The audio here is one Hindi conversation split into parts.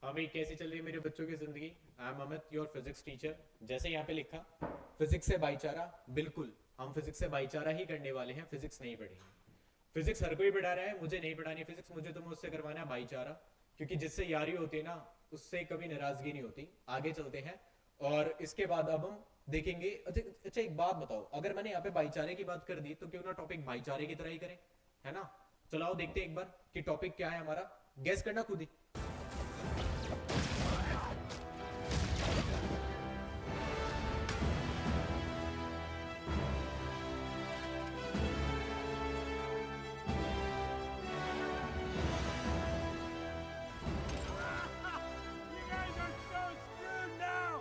हाँ भाई, कैसी चल रही है मेरे बच्चों की जिंदगी। I am Amit, your physics teacher. जैसे यहाँ पे लिखा, फिजिक्स से भाईचारा। बिल्कुल, हम फिजिक्स से भाईचारा ही करने वाले हैं, फिजिक्स नहीं पढ़ेंगे। फिजिक्स हर कोई पढ़ा रहा है, मुझे नहीं पढ़ानी फिजिक्स। मुझे तो मुझसे करवाना है भाईचारा, क्योंकि जिससे यारी होती है ना, उससे कभी नाराजगी नहीं होती। आगे चलते हैं। और इसके बाद अब हम देखेंगे। अच्छा अच्छा, एक बात बताओ, अगर मैंने यहाँ पे भाईचारे की बात कर दी तो क्यों ना टॉपिक भाईचारे की तरह ही करें, है ना। चलाओ देखते हैं एक बार कि टॉपिक क्या है हमारा। गैस करना खुद ही। You guys are so screwed now!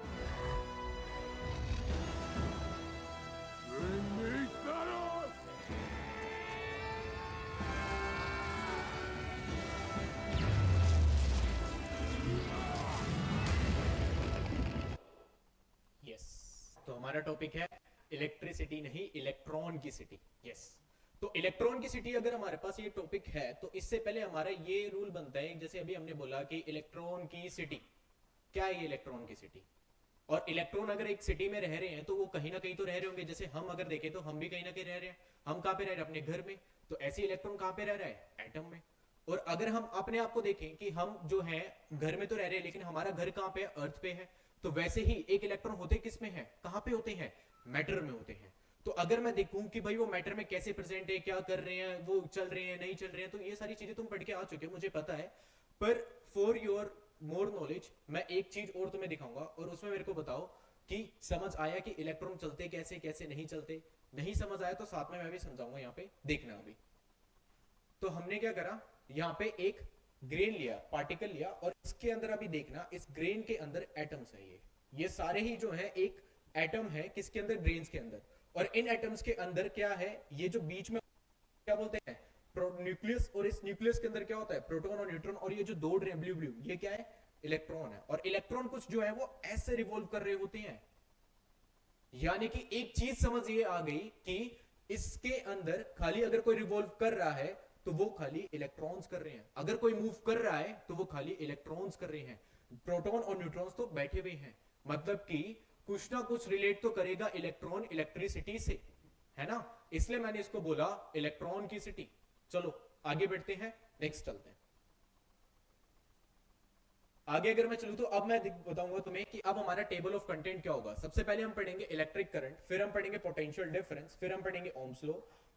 Bring me Thanos! Yes, तो हमारा टॉपिक है इलेक्ट्रिसिटी नहीं, इलेक्ट्रॉन की सिटी। यस, तो इलेक्ट्रॉन की सिटी अगर हमारे पास ये टॉपिक है तो इससे पहले हमारा ये रूल बनता है, जैसे अभी हमने बोला कि इलेक्ट्रॉन की सिटी क्या है। ये इलेक्ट्रॉन की सिटी, और इलेक्ट्रॉन अगर एक सिटी में रह रहे हैं तो वो कहीं ना कहीं तो रह रहे होंगे। जैसे हम अगर देखें तो हम भी कहीं ना कहीं रह रहे हैं। हम कहां पे रह रहे हैं? अपने घर में। तो ऐसे इलेक्ट्रॉन कहां पे रह रहा है? एटम में। और अगर हम अपने आप को देखें कि हम जो है घर में तो रह रहे हैं, लेकिन हमारा घर कहां पे है? अर्थ पे है। तो वैसे ही एक इलेक्ट्रॉन होते किस में है? कहां पे होते हैं? मैटर में होते हैं। तो अगर मैं देखूं कि भाई वो मैटर में कैसे प्रेजेंट है, क्या कर रहे हैं, वो चल रहे हैं नहीं चल रहे हैं, तो ये सारी चीजें तुम पढ़ के आ चुके हो, मुझे पता है। पर फॉर योर मोर नॉलेज मैं एक चीज और तुम्हें दिखाऊंगा, और उसमें मेरे को बताओ कि समझ आया कि इलेक्ट्रॉन चलते कैसे कैसे नहीं चलते। नहीं समझ आया तो साथ में मैं भी समझाऊंगा, यहाँ पे देखना अभी। तो हमने क्या करा, यहाँ पे एक ग्रेन लिया, पार्टिकल लिया, और इसके अंदर अभी देखना, इस ग्रेन के अंदर एटम्स है। ये सारे ही जो है एक एटम है किसके अंदर? ग्रेन्स के अंदर। और इन एटम्स के अंदर क्या है? ये जो बीच में क्या बोलते हैं? न्यूक्लियस। और इस न्यूक्लियस के अंदर क्या होता है? प्रोटॉन और न्यूट्रॉन। और ये जो दौड़ रहे हैं ब्लू ब्लू, ये क्या है? इलेक्ट्रॉन है। और इलेक्ट्रॉन कुछ जो है वो ऐसे रिवॉल्व कर रहे होते हैं। यानी कि एक चीज समझ ये आ गई कि इसके अंदर खाली अगर कोई रिवॉल्व कर रहा है तो वो खाली इलेक्ट्रॉन्स कर रहे हैं, अगर कोई मूव कर रहा है तो वो खाली इलेक्ट्रॉन्स कर रहे हैं। प्रोटॉन और न्यूट्रॉन्स तो बैठे हुए हैं। मतलब कि कुछ ना कुछ रिलेट तो करेगा इलेक्ट्रॉन इलेक्ट्रिसिटी से, है ना। इसलिए मैंने इसको बोला इलेक्ट्रॉन की सिटी। चलो आगे बढ़ते हैं, नेक्स्ट चलते हैं। आगे अगर मैं चलूं तो अब मैं बताऊंगा तुम्हें कि अब हमारा टेबल ऑफ कंटेंट क्या होगा। सबसे पहले हम पढ़ेंगे इलेक्ट्रिक करंट, फिर हम पढ़ेंगे पोटेंशियल डिफरेंस, फिर हम पढ़ेंगे ओम्स लॉ,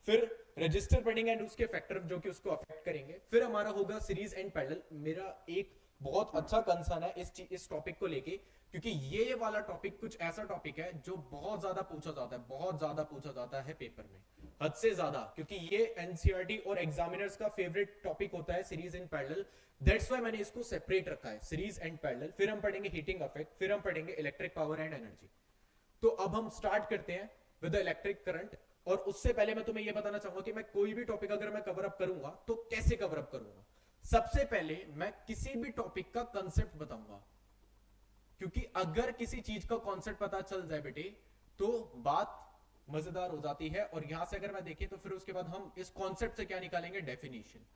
फिर रजिस्टर पढ़ेंगे एंड उसके फैक्टर जो कि उसको अफेक्ट करेंगे, फिर हमारा होगा सीरीज एंड पैरेलल। मेरा एक बहुत अच्छा कंसर्न है इस टॉपिक को लेके, क्योंकि ये वाला टॉपिक कुछ ऐसा टॉपिक है जो बहुत ज्यादा पूछा जाता है, बहुत ज्यादा पूछा जाता है पेपर में, हद से ज्यादा। क्योंकि ये एनसीईआरटी और एग्जामिनर्स का फेवरेट टॉपिक होता है, series and parallel. That's why मैंने इसको सेपरेट रखा है, सीरीज एंड पैरेलल। फिर हम पढ़ेंगे हीटिंग इफेक्ट, फिर हम पढ़ेंगे इलेक्ट्रिक पावर एंड एनर्जी। तो अब हम स्टार्ट करते हैं विद द इलेक्ट्रिक करंट। और उससे पहले मैं तुम्हें यह बताना चाहूंगा कि मैं कोई भी टॉपिक अगर मैं कवर अप करूंगा तो कैसे कवर अप करूंगा। सबसे पहले मैं किसी भी टॉपिक का कंसेप्ट बताऊंगा, क्योंकि अगर किसी चीज का कॉन्सेप्ट पता चल जाए बेटे तो बात मजेदार हो जाती है। और यहां से अगर मैं देखें तो फिर उसके बाद हम इस कॉन्सेप्ट से क्या निकालेंगे? डेफिनेशन।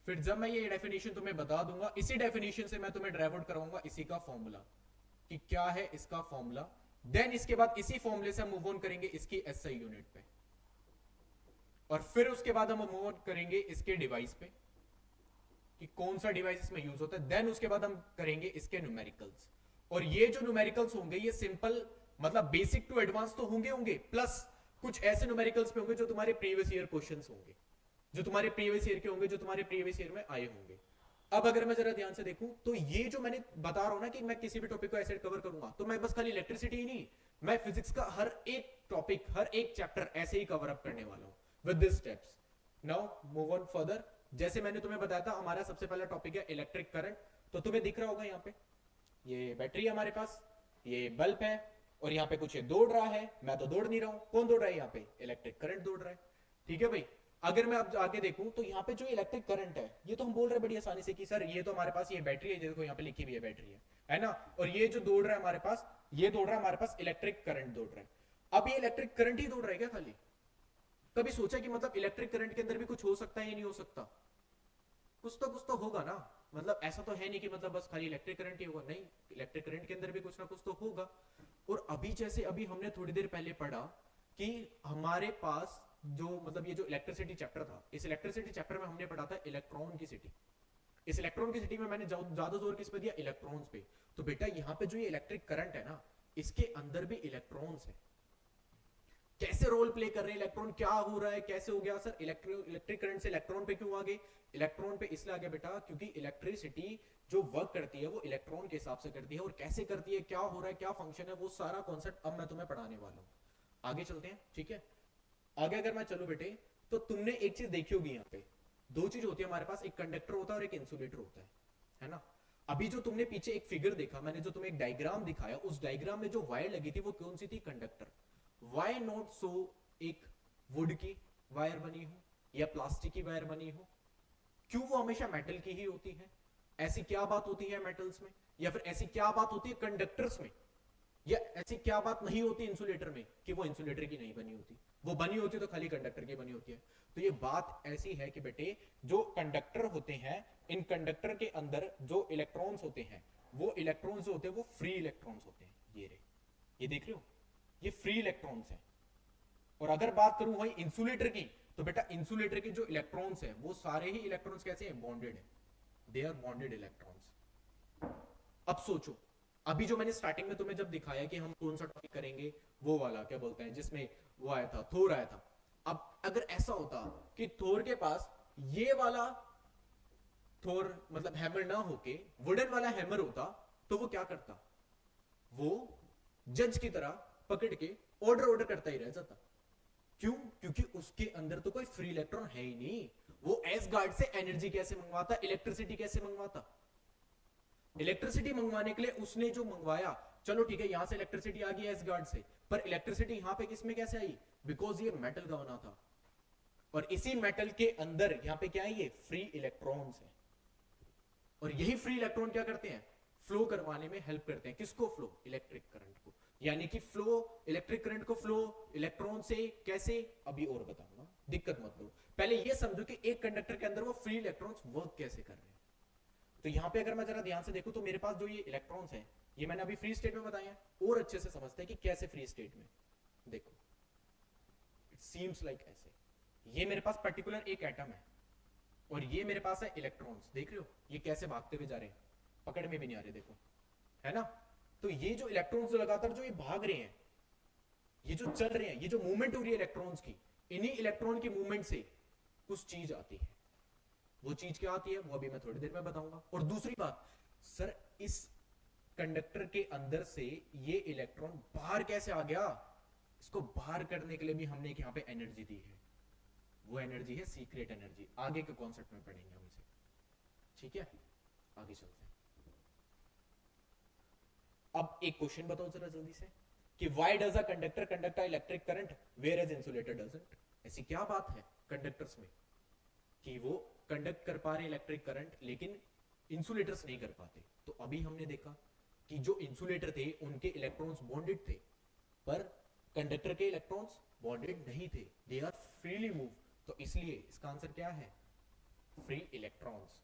फिर जब मैं ये डेफिनेशन तुम्हें बता दूंगा, इसी डेफिनेशन से मैं तुम्हें ड्राइव आउट कराऊंगा इसी का फॉर्मूला, कि क्या है इसका फॉर्मूला। देन इसके बाद इसी फॉर्मूले से हम मूव ऑन करेंगे इसकी एसआई यूनिट पे, और फिर उसके बाद हम मूव ऑन करेंगे इसके डिवाइस पे, कि कौन सा डिवाइस इसमें यूज होता है। देन उसके बाद हम करेंगे इसके न्यूमेरिकल्स। और ये जो न्यूमेरिकल्स होंगे ये सिंपल, मतलब बेसिक टू एडवांस तो होंगे होंगे, प्लस कुछ ऐसे न्यूमेरिकल्स पे होंगे जो तुम्हारे प्रीवियस ईयर क्वेश्चंस होंगे, जो तुम्हारे प्रीवियस ईयर के होंगे, जो तुम्हारे प्रीवियस ईयर में आए होंगे। अब अगर मैं जरा ध्यान से देखूं तो ये जो मैंने बता रहा हूं ना कि मैं किसी भी टॉपिक को ऐसे कवर करूंगा, तो मैं बस खाली इलेक्ट्रिसिटी ही नहीं, मैं फिजिक्स का हर एक टॉपिक, हर एक चैप्टर ऐसे ही कवर अप करने वाला हूं with this steps. Now move on further. जैसे मैंने तुम्हें बताया था हमारा सबसे पहला टॉपिक है इलेक्ट्रिक करंट। तो तुम्हें दिख रहा होगा यहाँ पे ये बैटरी है हमारे पास, ये बल्ब है, और यहाँ पे कुछ ये दौड़ रहा है। मैं तो दौड़ नहीं रहा हूं, कौन दौड़ रहा है? यहाँ पे इलेक्ट्रिक करंट दौड़ रहा है। ठीक है भाई। अगर मैं अब आगे देखूं तो यहाँ पे जो इलेक्ट्रिक करंट है, ये तो हम बोल रहे हैं बड़ी आसानी से कि सर ये तो हमारे पास ये बैटरी है, देखो यहाँ पे लिखी हुई है बैटरी है ना। और ये जो दौड़ रहा है हमारे पास, ये दौड़ रहा है हमारे पास इलेक्ट्रिक करंट दौड़ रहा है। अब ये इलेक्ट्रिक करंट ही दौड़ रहा है क्या खाली? कभी सोचा कि मतलब इलेक्ट्रिक करंट के अंदर भी कुछ हो सकता है या नहीं हो सकता? कुछ तो होगा ना, मतलब ऐसा तो है नहीं कि मतलब बस खाली इलेक्ट्रिक करंट ही होगा, नहीं, इलेक्ट्रिक करंट के अंदर भी कुछ ना कुछ तो होगा। और अभी जैसे अभी हमने थोड़ी देर पहले पढ़ा कि हमारे पास जो मतलब ये जो इलेक्ट्रिसिटी चैप्टर था, इस इलेक्ट्रिसिटी चैप्टर में हमने पढ़ा था इलेक्ट्रॉन की सिटी। इस इलेक्ट्रॉन की सिटी में मैंने ज्यादा जोर किस पे दिया, इलेक्ट्रॉन्स पे। तो बेटा यहाँ पे जो ये इलेक्ट्रिक करंट है ना, इसके अंदर भी इलेक्ट्रॉन्स है। कैसे रोल प्ले कर रहे हैं इलेक्ट्रॉन, क्या हो रहा है, कैसे हो गया सर इलेक्ट्रिक करंट से इलेक्ट्रॉन पे क्यों आ गए? इलेक्ट्रॉन पे इसलिए आ गया बेटा क्योंकि इलेक्ट्रिसिटी जो वर्क करती है वो इलेक्ट्रॉन के हिसाब से करती है, और कैसे करती है, क्या हो रहा है, क्या फंक्शन है, वो सारा कॉन्सेप्ट अब मैं तुम्हें पढ़ाने वाला हूं। आगे चलते हैं, ठीक है। आगे अगर मैं चलूं बेटे, तो तुमने एक चीज देखी होगी, यहाँ पे दो चीज होती है हमारे पास, एक कंडक्टर होता है और एक इंसुलेटर होता है ना। अभी जो तुमने पीछे एक फिगर देखा, मैंने जो तुम्हें एक डायग्राम दिखाया, उस डायग्राम में जो वायर लगी थी वो कौन सी थी, कंडक्टर। वाई नॉट सो एक वुड की वायर बनी हो या प्लास्टिक की वायर बनी हो, क्यों वो हमेशा मेटल की ही होती है? ऐसी क्या बात होती है मेटल्स में, या फिर ऐसी क्या बात होती है कंडक्टर्स में, या ऐसी क्या बात नहीं होती इंसुलेटर में कि वो इंसुलेटर की नहीं बनी होती, वो बनी होती तो खाली कंडक्टर की बनी होती है? तो ये बात ऐसी है कि बेटे जो कंडक्टर होते हैं, इन कंडक्टर के अंदर जो इलेक्ट्रॉन्स होते हैं, वो इलेक्ट्रॉन्स जो होते हैं वो फ्री इलेक्ट्रॉन्स होते हैं। ये देख रहे हो, ये फ्री इलेक्ट्रॉन्स हैं। और अगर बात करूं वही इंसुलेटर की, तो बेटा इंसुलेटर के जो इलेक्ट्रॉन्स हैं वो सारे ही इलेक्ट्रॉन्स कैसे हैं, बॉन्डेड है, दे आर बॉन्डेड इलेक्ट्रॉन्स। अब सोचो, अभी जो मैंने स्टार्टिंग में तुम्हें जब दिखाया कि हम कौन सा टॉपिक करेंगे, वो वाला क्या बोलते हैं जिसमें वो आया था, थोर आया था। अब अगर ऐसा होता कि थोर के पास ये वाला थोर मतलब हैमर ना होके वुडन वाला हैमर होता, तो वो क्या करता, वो जज की तरह पकड़ के ऑर्डर ऑर्डर करता ही रह जाता। क्यों? क्योंकि उसके अंदर तो कोई फ्री इलेक्ट्रॉन है ही नहीं। वो एस गार्ड से एनर्जी कैसे मंगवाता, इलेक्ट्रिसिटी कैसे मंगवाता? इलेक्ट्रिसिटी मंगवाने के लिए उसने जो मंगवाया, चलो ठीक है यहां से इलेक्ट्रिसिटी आ गई एस गार्ड से, पर इलेक्ट्रिसिटी यहां पे किसमें कैसे आई, बिकॉज ये मेटल का बना था, और इसी मेटल के अंदर यहां पे क्या है, ये फ्री इलेक्ट्रॉन्स है। और यही फ्री इलेक्ट्रॉन क्या करते हैं, फ्लो करवाने में हेल्प करते हैं। किसको फ्लो, इलेक्ट्रिक करंट को। यानी कि फ्लो, इलेक्ट्रिक करंट को फ्लो इलेक्ट्रॉन से कैसे, अभी और बताऊंगा, दिक्कत मत लो। पहले ये समझो कि एक कंडक्टर के अंदर वो फ्री इलेक्ट्रॉन्स वर्क कैसे कर रहे हैं। तो यहां पे अगर मैं जरा ध्यान से देखूं, तो मेरे पास जो ये इलेक्ट्रॉन्स हैं, ये मैंने अभी फ्री स्टेट में बताए हैं, और अच्छे से समझते हैं कि कैसे फ्री स्टेट में। देखो, इट सीम्स लाइक ऐसे, ये मेरे पास पर्टिकुलर एक एटम है, और ये मेरे पास है इलेक्ट्रॉन्स। देख रहे हो ये कैसे भागते हुए जा रहे हैं, पकड़ में भी नहीं आ रहे, देखो, है ना। तो ये जो इलेक्ट्रॉन्स लगातार जो ये भाग रहे हैं, ये जो चल रहे हैं, ये जो मूवमेंट हो रही है इलेक्ट्रॉन्स की, इन्हीं इलेक्ट्रॉन की मूवमेंट से कुछ चीज आती है। वो चीज क्या आती है वो अभी मैं थोड़ी देर में बताऊंगा। और दूसरी बात, सर इस कंडक्टर के अंदर से ये इलेक्ट्रॉन बाहर कैसे आ गया, इसको बाहर करने के लिए भी हमने यहां पे एनर्जी दी है। वो एनर्जी है सीक्रेट एनर्जी, आगे के कॉन्सेप्ट में पढ़ेंगे हम इसे, ठीक है। आगे चलते हैं। अब एक क्वेश्चन बताओ जरा जल्दी से, कि why does a conductor conduct a electric current whereas insulator doesn't. ऐसी क्या बात है कंडक्टर्स में कि वो कंडक्ट कर पा रहे इलेक्ट्रिक करंट, लेकिन इंसुलेटर्स नहीं कर पाते। तो अभी हमने देखा कि जो इंसुलेटर थे उनके इलेक्ट्रॉन्स बॉन्डेड थे, पर कंडक्टर के इलेक्ट्रॉन्स बॉन्डेड नहीं थे, दे आर फ्रीली मूव। तो इसलिए इसका आंसर क्या है, free electrons.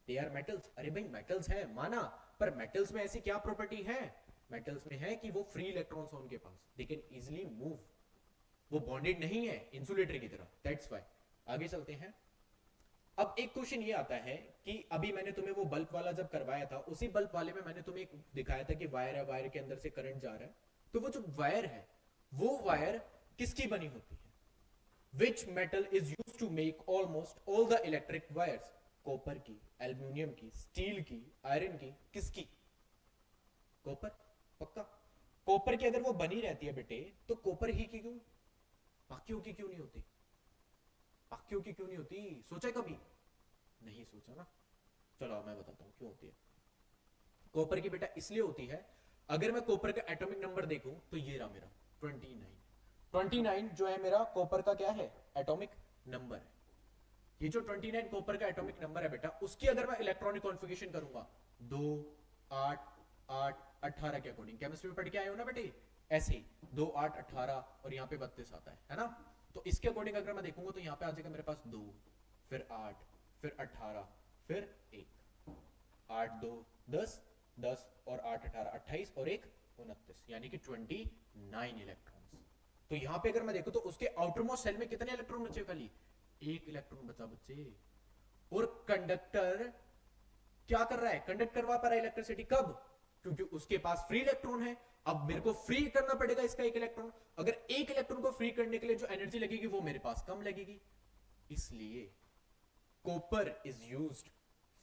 They are metals. अरे भाई मेटल्स है माना, पर मेटल्स में ऐसी क्या प्रॉपर्टी है, मेटल्स में है कि वो फ्री इलेक्ट्रॉन्स उनके पास, दे कैन इजीली मूव, वो बॉन्डेड नहीं है इंसुलेटर की तरह, दैट्स व्हाई। आगे चलते हैं। अब एक क्वेश्चन ये आता है कि अभी मैंने तुम्हें वो बल्ब वाला जब करवाया था, उसी बल्ब वाले में मैंने तुम्हें एक दिखाया था कि वायर है, वायर के अंदर से करंट जा रहा है। तो वो जो वायर है, वो वायर किसकी बनी होती है, which metal is used to make almost all the electric wires, copper की, एल्यूमिनियम की, स्टील की, आयरन की, किसकी, कॉपर, पक्का। कॉपर की अगर वो बनी रहती है बेटे, तो कॉपर ही की क्यों, बाकियों की क्यों नहीं होती, बाकियों की क्यों नहीं होती, सोचा कभी, नहीं सोचा ना। चलो मैं बताता हूं क्यों होती है। कॉपर की बेटा इसलिए होती है, अगर मैं कॉपर का एटॉमिक नंबर देखूं तो ये रहा मेरा 29। 29 जो है मेरा कॉपर का क्या है, एटॉमिक नंबर है। ये जो 29 कॉपर का एटॉमिक नंबर है बेटा, उसकी अगर मैं इलेक्ट्रॉनिक कॉन्फ़िगरेशन करूंगा 2 8 8 18 के अकॉर्डिंग, केमिस्ट्री में पढ़ के आए हो ना बेटे, ऐसे ही 2 8 18 और यहाँ पे 32 आता है ना। तो इसके अकॉर्डिंग अगर मैं देखूंगा तो यहाँ पे आ जाएगा मेरे पास 2, फिर 8, फिर 18, फिर 1, 8 2 10, 10 और 8 18 28 और 1 29, यानी कि 29 इलेक्ट्रॉन्स। तो यहां पे अगर मैं देखूं तो उसके आउटरमोस्ट सेल में कितने इलेक्ट्रॉन बचे? खाली 1 इलेक्ट्रॉन बचा बच्चे। और कंडक्टर क्या कर रहा है? कंडक्ट करवा पा रहा है इलेक्ट्रिसिटी। कब? क्योंकि उसके पास फ्री इलेक्ट्रॉन है। अब मेरे को फ्री करना पड़ेगा इसका 1 इलेक्ट्रॉन। अगर 1 इलेक्ट्रॉन को फ्री करने के लिए जो एनर्जी लगेगी वो मेरे पास कम लगेगी, इसलिए copper is used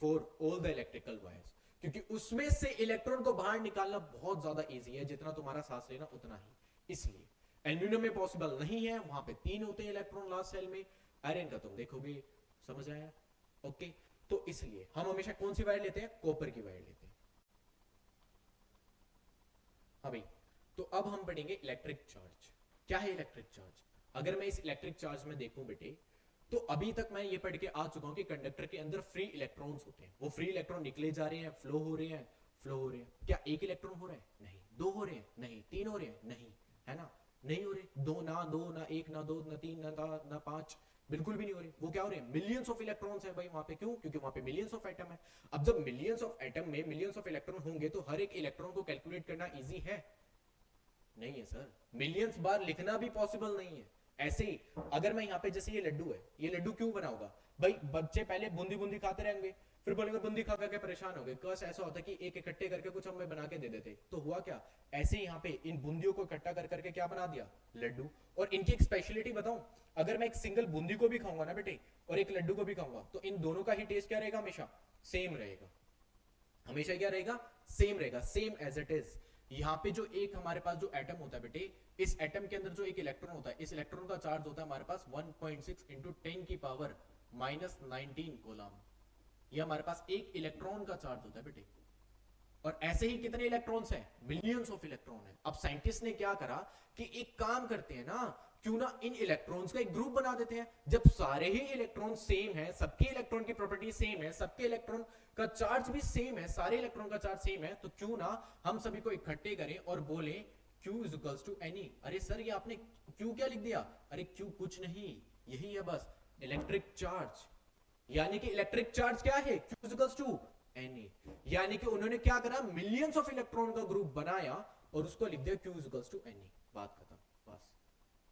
for all the electrical wires, क्योंकि उसमें से इलेक्ट्रॉन को बाहर निकालना बहुत ज्यादा इजी है, जितना तुम्हारा सांस लेना उतना ही। इसलिए एल्यूमिनियम में पॉसिबल नहीं है, वहां पे 3 होते हैं इलेक्ट्रॉन लास्ट सेल में। आयरन का तुम देखोगे, समझ आया? ओके, तो इसलिए हम हमेशा कौन सी वायर लेते हैं? कॉपर की वायर लेते हैं। हाँ भाई, तो अब हम पढ़ेंगे इलेक्ट्रिक चार्ज। क्या है इलेक्ट्रिक चार्ज? अगर मैं इस इलेक्ट्रिक चार्ज में देखूं बेटे, तो अभी तक मैं ये पढ़ के आ चुका हूं कि कंडक्टर के अंदर फ्री इलेक्ट्रॉन्स होते हैं। वो फ्री इलेक्ट्रॉन निकले जा रहे हैं, फ्लो हो रहे हैं, फ्लो हो रहे हैं। क्या 1 इलेक्ट्रॉन हो रहा है? नहीं। 2 हो रहे हैं? नहीं। 3 हो रहे हैं? नहीं, है ना? नहीं हो रहे। 2 ना 1 ना 2 ना 3 ना 5, बिल्कुल भी नहीं हो रहे। वो क्या हो रहे हैं? मिलियंस ऑफ इलेक्ट्रॉन्स है भाई वहां पे। क्यों? क्योंकि वहां पे मिलियंस ऑफ एटम है। अब जब मिलियंस ऑफ एटम में मिलियंस ऑफ इलेक्ट्रॉन होंगे तो हर एक इलेक्ट्रॉन को कैलकुलेट करना इजी है? नहीं है सर। मिलियंस बार लिखना भी पॉसिबल नहीं है। ऐसे ही अगर मैं यहाँ पे, जैसे ये लड्डू है, ये लड्डू क्यों बना होगा भाई? बच्चे पहले बूंदी बूंदी खाते रहेंगे, फिर बोलेंगे बूंदी खा करके परेशान हो गए। कस ऐसा होता है कि एक इकट्ठे करके कुछ हमें बना के दे देते, तो हुआ क्या? ऐसे ही यहाँ पे इन बूंदियों को इकट्ठा कर करके क्या बना दिया? लड्डू। और इनकी एक स्पेशलिटी बताऊं, अगर मैं एक सिंगल बूंदी को भी खाऊंगा ना बेटे, और एक लड्डू को भी खाऊंगा, तो इन दोनों का ही टेस्ट क्या रहेगा? हमेशा सेम रहेगा। हमेशा क्या रहेगा? सेम रहेगा, सेम एज इट इज। यहाँ पे जो एक हमारे पास जो एटम होता है बेटे, इस एटम के अंदर जो एक इलेक्ट्रॉन होता है, इस इलेक्ट्रॉन का चार्ज होता है हमारे पास 1.6 इंटू 10 की पावर -19 कोलम। ये हमारे पास एक इलेक्ट्रॉन का चार्ज होता है बेटे। और ऐसे ही कितने इलेक्ट्रॉन्स हैं? मिलियंस ऑफ इलेक्ट्रॉन है। अब साइंटिस्ट ने क्या करा कि एक काम करते हैं ना, क्यों ना इन इलेक्ट्रॉन्स का एक ग्रुप बना देते हैं। जब सारे ही इलेक्ट्रॉन सेम है, सबके इलेक्ट्रॉन की प्रॉपर्टी सेम है, सबके इलेक्ट्रॉन का चार्ज भी सेम है, सारे इलेक्ट्रॉन का चार्ज सेम है, तो क्यों ना हम सभी को इकट्ठे करें और बोले Q is equals to Ne। अरे सर ये आपने Q क्या लिख दिया? अरे Q कुछ नहीं, यही है बस, इलेक्ट्रिक चार्ज। यानी कि इलेक्ट्रिक चार्ज क्या है? Q is equals to Ne। यानी कि उन्होंने क्या करा? मिलियंस ऑफ इलेक्ट्रॉन का ग्रुप बनाया और उसको लिख दिया Q is equals to Ne। बात खत्म, बस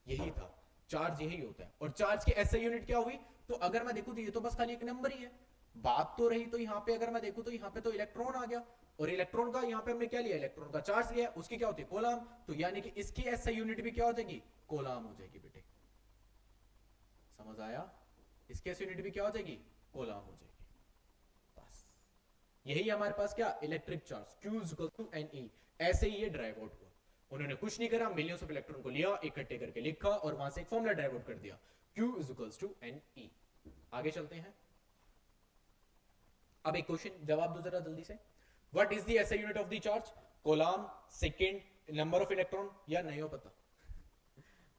यही था। चार्ज यही होता है। और चार्ज की ऐसे यूनिट क्या हुई? तो अगर मैं देखूं तो ये तो बस खाली एक नंबर ही है। बात तो रही, तो यहाँ पे अगर मैं देखूं तो यहाँ पे तो इलेक्ट्रॉन आ गया, और इलेक्ट्रॉन का यहाँ पे हमने क्या लिया? इलेक्ट्रॉन का चार्ज लिया, उसकी क्या होती है? कोलम। तो यानी कि इसकी ऐसा यूनिट भी क्या हो जाएगी? कोलम हो जाएगी बेटे। समझ आया? इसकी ऐसी यूनिट भी क्या हो जाएगी? कोलम हो जाएगी। बस यही हमारे पास क्या? Electric charge Q is equal to Ne। ऐसे ही ये ड्राइव आउट हुआ। उन्होंने कुछ नहीं करा, मिलियंस ऑफ इलेक्ट्रॉन को लिया, इकट्ठे करके लिखा और वहां से एक फॉर्मूला ड्राइव आउट कर दिया, Q is equals to Ne। आगे चलते हैं। अब एक क्वेश्चन जवाब दो जरा जल्दी से। What is the SI unit of the charge? Coulomb, second, number of electron, या नहीं हो पता?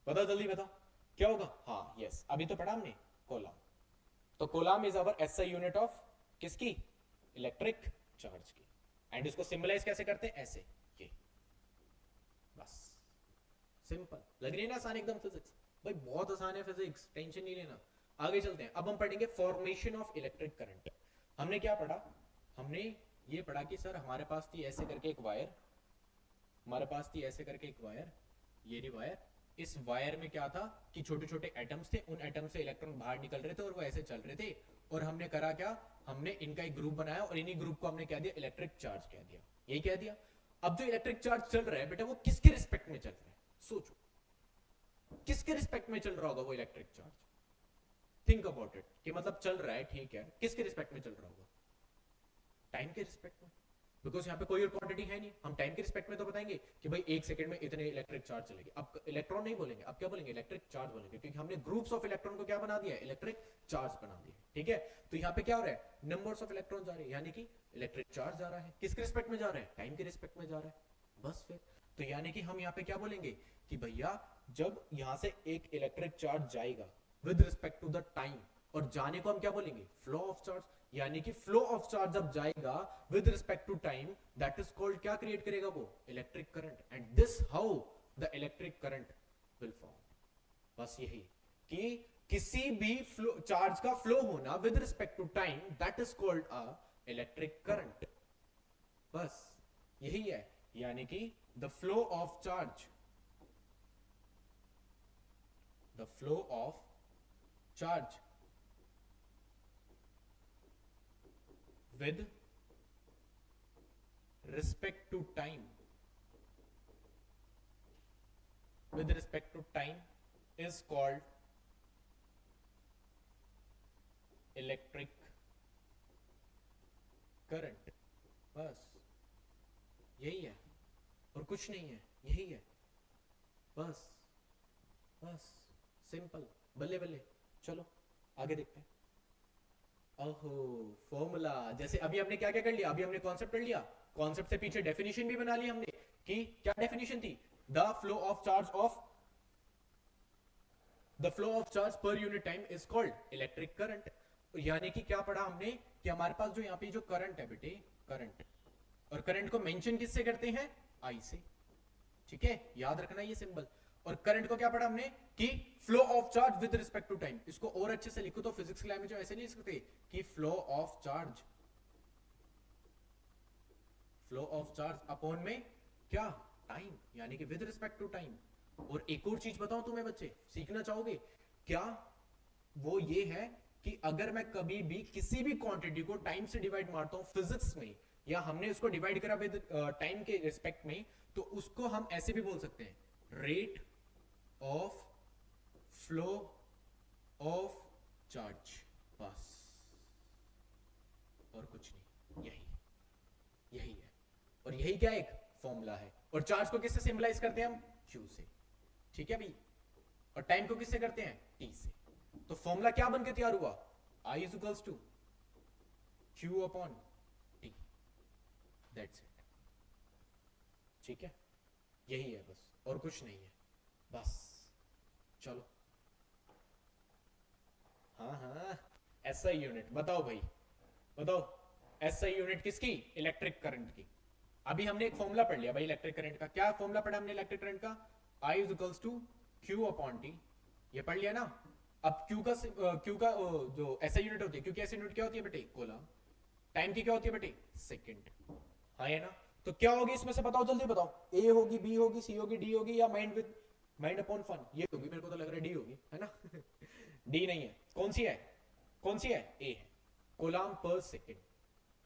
बता जल्दी बता, क्या होगा? हाँ यस, अभी तो पढ़ा हमने कोलम। तो coulomb is our SI unit of किसकी? इलेक्ट्रिक चार्ज की। एंड इसको सिंबलाइज कैसे करते हैं? ऐसे, ये बस सिंपल। लग रही है ना आसान एकदम फिजिक्स? भाई बहुत आसान है फिजिक्स, टेंशन नहीं लेना। आगे चलते हैं। अब हम पढ़ेंगे फॉर्मेशन ऑफ इलेक्ट्रिक करंट। हमने क्या पढ़ा? हमने ये पढ़ा कि सर हमारे पास थी ऐसे करके एक वायर, हमारे पास थी ऐसे करके एक वायर, ये रही वायर। इस वायर में क्या था कि छोटे छोटे एटम्स थे, उन एटम से इलेक्ट्रॉन बाहर निकल रहे थे और वो ऐसे चल रहे थे। और हमने करा क्या? हमने इनका एक ग्रुप बनाया और इन्हीं ग्रुप को हमने क्या दिया? इलेक्ट्रिक चार्ज कह दिया। यही कह दिया। अब जो इलेक्ट्रिक चार्ज चल रहा है बेटा, वो किसके रिस्पेक्ट में चल रहा है? सोचो, किसके रिस्पेक्ट में चल रहा होगा वो electric charge? Think about it, कि मतलब चल रहा है, ठीक है, किसके रिस्पेक्ट में चल रहा होगा? टाइम के रिस्पेक्ट में, बिकॉज यहाँ पे कोई और क्वांटिटी है नहीं। हम टाइम के रिस्पेक्ट में तो बताएंगे कि भाई 1 सेकंड में इतने इलेक्ट्रिक चार्ज चलेगी। अब इलेक्ट्रॉन नहीं बोलेंगे, अब क्या बोलेंगे? इलेक्ट्रिक चार्ज बोलेंगे, क्योंकि हमने ग्रुप्स ऑफ इलेक्ट्रॉन को क्या बना दिया है? इलेक्ट्रिक चार्ज बना दिया। ठीक है, तो यहाँ पे क्या हो रहा है? नंबर्स ऑफ इलेक्ट्रॉन जा रहे हैं, यानी कि इलेक्ट्रिक चार्ज जा रहा है। किसके रिस्पेक्ट में जा रहा है? टाइम के रिस्पेक्ट में जा रहा है। बस फिर तो यानी कि हम यहाँ पे क्या बोलेंगे कि भैया जब यहाँ से एक इलेक्ट्रिक चार्ज जाएगा with respect to the time, और जाने को हम क्या बोलेंगे? Flow of charge. यानी कि फ्लो ऑफ चार्ज जब जाएगा with respect to time, that is called, क्या क्रिएट करेगा वो? Electric current. And this how the electric current will form. बस यही कि किसी भी फ्लो चार्ज का फ्लो होना with respect to time, that is called a electric current. बस यही है, यानी कि the flow of charge, the flow of charge with respect to time, with respect to time is called electric current। बस यही है और कुछ नहीं है, यही है बस, बस सिंपल, बल्ले बल्ले। चलो आगे देखते हैं। ओहो, फॉर्मूला। जैसे अभी हमने क्या क्या कर लिया, अभी हमने कॉन्सेप्ट कर लिया, कॉन्सेप्ट से पीछे डेफिनेशन भी बना ली हमने कि क्या डेफिनेशन थी, the flow of charge of, the flow of charge per unit time is called electric current. यानी कि क्या पढ़ा हमने कि हमारे पास जो यहाँ पे जो करंट है बेटे, करंट, और करंट को मेंशन किससे करते हैं, आई से, ठीक है, याद रखना ये सिंबल। और करंट को क्या पढ़ा हमने कि flow of charge with respect to time. इसको और अच्छे से लिखो तो फिजिक्स की लैंग्वेज में ऐसे नहीं लिख सकते कि flow of charge, flow of charge upon में क्या, टाइम, यानी कि विद रिस्पेक्ट टू टाइम। और एक और चीज बताऊं तुम्हें बच्चे, सीखना चाहोगे क्या, वो ये है कि अगर मैं कभी भी किसी भी क्वांटिटी को टाइम से डिवाइड मारता हूं फिजिक्स में, या हमने उसको डिवाइड करा विद टाइम के रिस्पेक्ट में, तो उसको हम ऐसे भी बोल सकते हैं, rate of flow of charge. बस और कुछ नहीं, यही है। और यही क्या एक फॉर्मूला है। और चार्ज को किससे सिंबलाइज करते हैं हम, क्यू से, ठीक है भाई। और टाइम को किससे करते हैं, टी से। तो फॉर्मूला क्या बनकर तैयार हुआ, I is equals to Q upon T, that's it, ठीक है, यही है बस, और कुछ नहीं है बस। चलो हाँ, एसआई यूनिट बताओ भाई, बताओ एसआई यूनिट किसकी, इलेक्ट्रिक करंट की। अभी हमने एक फॉर्मूला पढ़ लिया भाई इलेक्ट्रिक करंट का। क्या फॉर्मूला पढ़ा हमने इलेक्ट्रिक करंट का, I is equals to Q upon T, ये पढ़ लिया ना। अब क्यू का जो एसआई यूनिट होती है, क्योंकि एसआई यूनिट क्या होती है बेटे, कूलम। टाइम की क्या होती है बेटे, सेकंड, हाँ है ना। तो क्या होगी इसमें से बताओ, जल्दी बताओ, ए होगी, बी होगी, सी होगी, डी होगी, या माइंड अपॉन फन, ये होगी, मेरे को तो लग रहा है डी होगी, है ना। डी नहीं है, कौन सी है, कौन सी है, ए है, coulomb per second,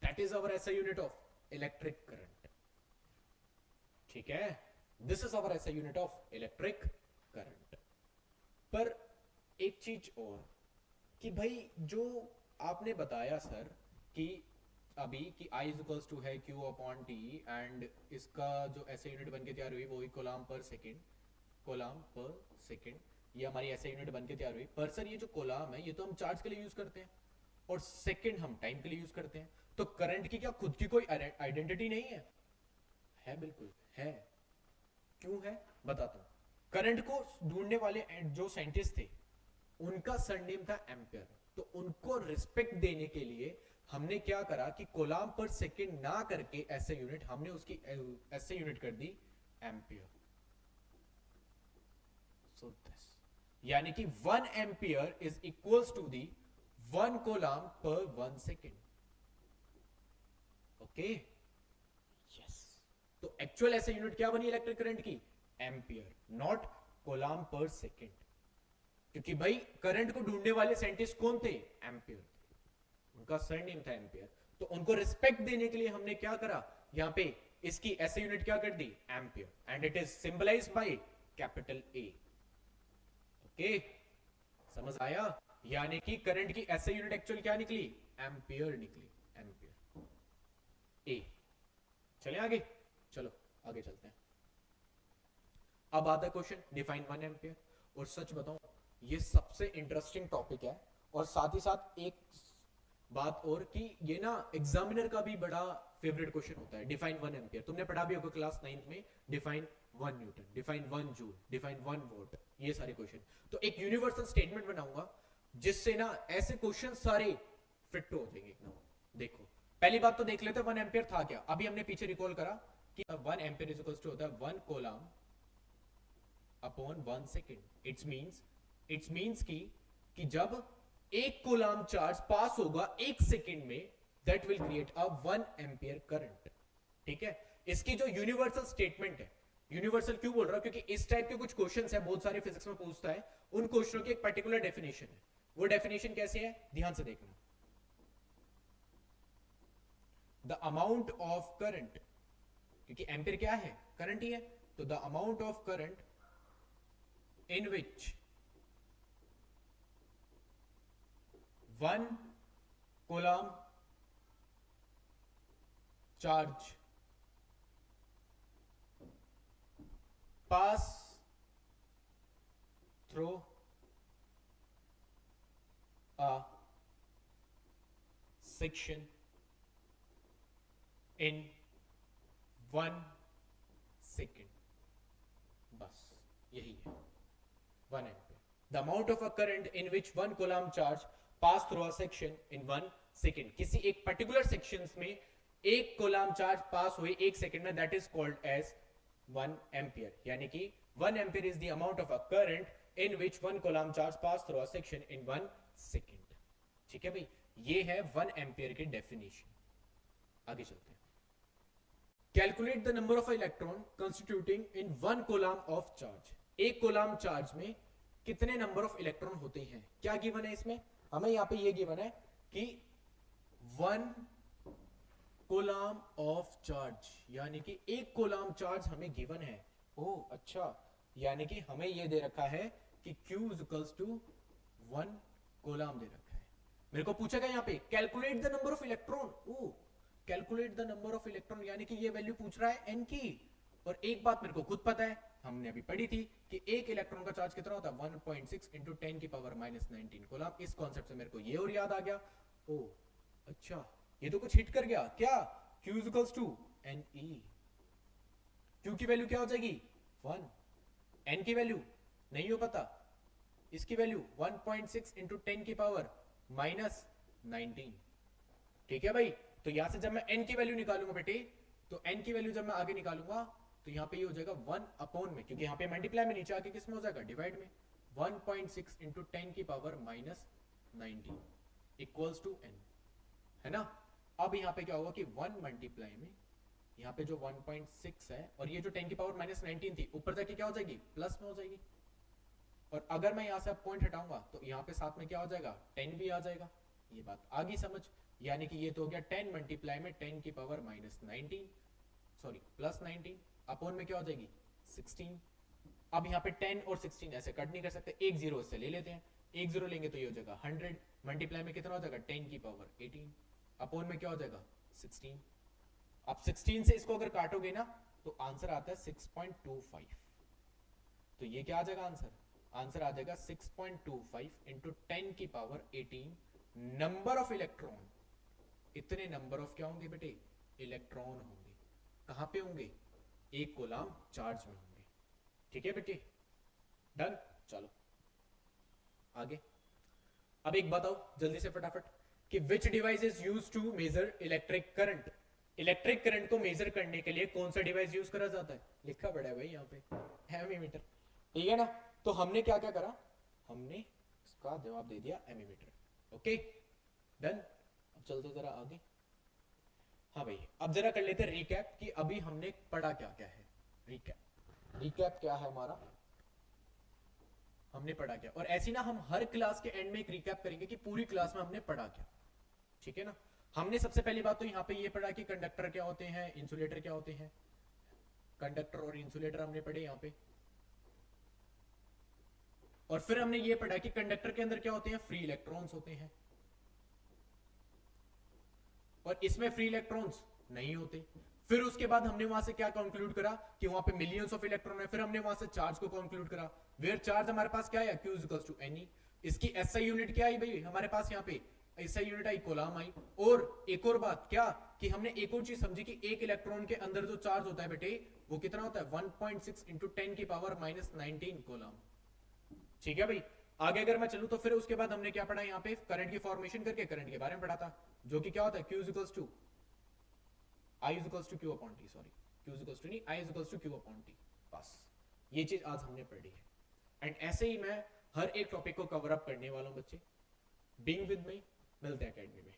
that is our SI unit of electric current, ठीक है। This is our SI unit of electric current. पर एक चीज और कि भाई जो आपने बताया सर कि अभी कि I इज इक्वल्स टू है Q अपॉन टी, एंड इसका जो ऐसे यूनिट बन के तैयार हुई वो ही kolam per second, kolam per second, ये हमारी ऐसे यूनिट बन के तैयार हुई। पर सर ये जो कोलम है ये तो हम चार्ज के लिए यूज करते हैं, और सेकंड हम टाइम के लिए यूज करते हैं। तो करंट की क्या खुद की कोई आइडेंटिटी नहीं है? है, बिल्कुल है। क्यों है बताता हूं। करंट को ढूंढने वाले जो साइंटिस्ट थे उनका सरनेम था एम्पियर, तो उनको रिस्पेक्ट देने के लिए हमने क्या करा कि कोलम पर सेकंड ना करके ऐसे यूनिट, हमने उसकी ऐसे यूनिट कर दी एम्पियर। सो दिस यानी कि 1 ampere is equals to the 1 coulomb per 1 second. Okay, yes. तो एक्चुअल ऐसे यूनिट क्या बनी इलेक्ट्रिक करंट की, ampere, not coulomb per second. क्योंकि भाई करंट को ढूंढने वाले साइंटिस्ट कौन थे, एम्पियर थे, उनका सरनेम था एम्पियर। तो उनको रिस्पेक्ट देने के लिए हमने क्या करा, यहां पे इसकी ऐसे यूनिट क्या कर दी, ampere, and it is symbolised by capital A. Okay, समझ आया। यानी कि करंट की ऐसे यूनिट एक्चुअल क्या निकली, एम्पियर निकली, एम्पियर ए। चले आगे, चलो आगे चलते हैं। अब आता है क्वेश्चन, डिफाइन 1 एम्पियर। और सच बताऊं ये सबसे इंटरेस्टिंग टॉपिक है, और साथ ही साथ एक बात और कि ये ना एग्जामिनर का भी बड़ा फेवरेट क्वेश्चन होता है, डिफाइन 1 एम्पियर। तुमने पढ़ा भी होगा क्लास 9th में, define 1 Newton, define 1 joule, define 1 volt, ये सारे क्वेश्चन। तो एक यूनिवर्सल स्टेटमेंट बनाऊंगा जिससे ना ऐसे क्वेश्चन सारे फिट हो जाएंगे एकदम। देखो पहली बात तो देख लेते हैं 1 एम्पियर था क्या। अभी हमने पीछे रिकॉल करा कि 1 एम्पियर इज इक्वल्स टू होता है 1 coulomb upon 1 second. It's means की कि जब एक कूलम चार्ज पास होगा 1 सेकेंड में, that will create a 1 ampere current. ठीक है, इसकी जो यूनिवर्सल स्टेटमेंट है, यूनिवर्सल क्यों बोल रहा हूं, क्योंकि इस टाइप के कुछ क्वेश्चंस है, बहुत सारे फिजिक्स में पूछता है, उन क्वेश्चनों की एक पर्टिकुलर डेफिनेशन है। वो डेफिनेशन कैसे है, ध्यान से देखना। द अमाउंट ऑफ करंट, क्योंकि एम्पियर क्या है, करंट ही है, तो the amount of current in which 1 coulomb charge pass through a section in 1 second, बस यही है 1 ampere. The amount of a current in which 1 coulomb charge pass through a section in 1 second. किसी एक particular sections में 1 coulomb charge pass हुए 1 second में, that is called as 1 ampere. यानी कि 1 ampere is the amount of a current in which 1 coulomb charge pass through a section in 1 second. ठीक है भाई, ये है 1 ampere की definition. आगे चलते हैं। Calculate the number of electron constituting in 1 coulomb of charge. एक कोलम चार्ज में कितने नंबर ऑफ इलेक्ट्रॉन होते हैं, क्या गिवन है इसमें, हमें यहां पे ये गिवन है कि 1 कोलम ऑफ चार्ज, यानी कि एक कोलम चार्ज हमें गिवन है। ओ अच्छा, यानी कि हमें ये दे रखा है कि Q इक्वल्स टू 1 कोलम दे रखा है। मेरे को पूछा गया यहाँ पे calculate the number of electron, ओ calculate the number of electron, यानी कि ये वैल्यू पूछ रहा है n की। और एक बात मेरे को खुद पता है, हमने अभी पढ़ी थी कि एक इलेक्ट्रॉन का चार्ज कितना होता है, 1.6 इंटू 10 की पावर -19 कूलम। इस कॉन्सेप्ट से मेरे को ये और याद आ गया, ओ अच्छा ये तो कुछ हिट कर गया, क्या Q equals to Ne। Q की वैल्यू क्या हो जाएगी 1, N की वैल्यू नहीं हो पता, इसकी वैल्यू 1.6 इंटू 10 की पावर -19। ठीक है भाई, तो यहां से जब मैं N की वैल्यू निकालूंगा बेटे, तो N की वैल्यू जब मैं आगे निकालूंगा तो यहां पे ये हो जाएगा 1 अपॉन में, क्योंकि यहां पे मल्टीप्लाई में, नीचे आके किस में हो जाएगा डिवाइड में, 1.6 इंटू 10 की पावर -19 इक्वल्स टू n, है ना। अब यहां पे क्या होगा कि 1 मल्टीप्लाई में यहां पे जो 1.6 है और ये जो 10 की पावर -19 थी, ऊपर जाके क्या हो जाएगी प्लस में हो जाएगी। और अगर मैं यहां से अब पॉइंट हटाऊंगा तो यहां पे साथ में क्या हो जाएगा 10 भी आ जाएगा। ये बात आ गई समझ, यानी कि ये तो हो गया 10 मल्टीप्लाई में 10 की पावर -19 सॉरी +19 अपॉन में क्या हो जाएगी 16। अब यहाँ पे 10 और 16 ऐसे कट नहीं कर सकते, एक जीरो इससे ले लेते हैं, एक जीरो लेंगे तो ये हो जाएगा 100 मल्टीप्लाई में कितना हो जाएगा 10 की पावर 18 अपॉन में क्या हो जाएगा 16। अब 16 से इसको अगर काटोगे ना तो आंसर आता है 6.25। तो ये क्या आ जाएगा आंसर, आंसर आ जाएगा 6.25 इंटू 10 की पावर 18 नंबर ऑफ इलेक्ट्रॉन। इतने नंबर ऑफ क्या होंगे बेटे, इलेक्ट्रॉन होंगे। कहां पे होंगे, एक कूलम चार्ज में होंगे। ठीक है बेटे, डन। चलो आगे। अब एक बताओ जल्दी से फटाफट कि which device is use to measure electric current. Electric current को मेजर करने के लिए कौन सा डिवाइस यूज करा जाता है, लिखा पड़ा है भाई यहाँ पे एमीमीटर। ठीक है ना, तो हमने क्या क्या करा, हमने इसका जवाब दे दिया एमीमीटर। Okay done. अब चलते जरा आगे। हाँ भाई, अब जरा कर लेते हैं रिकैप कि अभी हमने पढ़ा क्या क्या है। रिकैप क्या है हमारा, हमने पढ़ा क्या। और ऐसी ना हम हर क्लास के एंड में एक रिकैप करेंगे कि पूरी क्लास में हमने पढ़ा क्या। ठीक है ना, हमने सबसे पहली बात तो यहाँ पे ये पढ़ा कि कंडक्टर क्या होते हैं, इंसुलेटर क्या होते हैं। कंडक्टर और इंसुलेटर हमने पढ़े यहाँ पे। और फिर हमने ये पढ़ा कि कंडक्टर के अंदर क्या होते हैं, फ्री इलेक्ट्रॉन्स होते हैं और इसमें फ्री इलेक्ट्रॉन्स नहीं होते। फिर उसके बाद हमने वहां से क्या कंक्लूड करा कि वहां पे मिलियंस ऑफ इलेक्ट्रॉन है। फिर हमने वहां से चार्ज को कंक्लूड करा, वेयर चार्ज हमारे पास क्या है, Q इक्वल्स टू Ne। इसकी एसआई यूनिट क्या आई भाई हमारे पास, यहाँ पे एसआई यूनिट आई कूलम आई। और एक और बात क्या कि हमने एक और चीज समझी कि एक इलेक्ट्रॉन के अंदर जो चार्ज होता है बेटे वो कितना होता है 1.6 इंटू 10 की पावर -19 कूलम। ठीक है भाई, आगे अगर मैं चलूं तो फिर उसके बाद हमने क्या पढ़ा यहाँ पे, करंट की फॉर्मेशन करके करंट के बारे में पढ़ा था, जो कि क्या होता है Q equals to I equals to Q upon T, sorry Q equals to नहीं, I equals to Q upon T। बस ये चीज आज हमने पढ़ी है। एंड ऐसे ही मैं हर एक टॉपिक को कवर अप करने वाला हूं बच्चे। बीइंग विद मी, मिलते हैं एकेडमी में।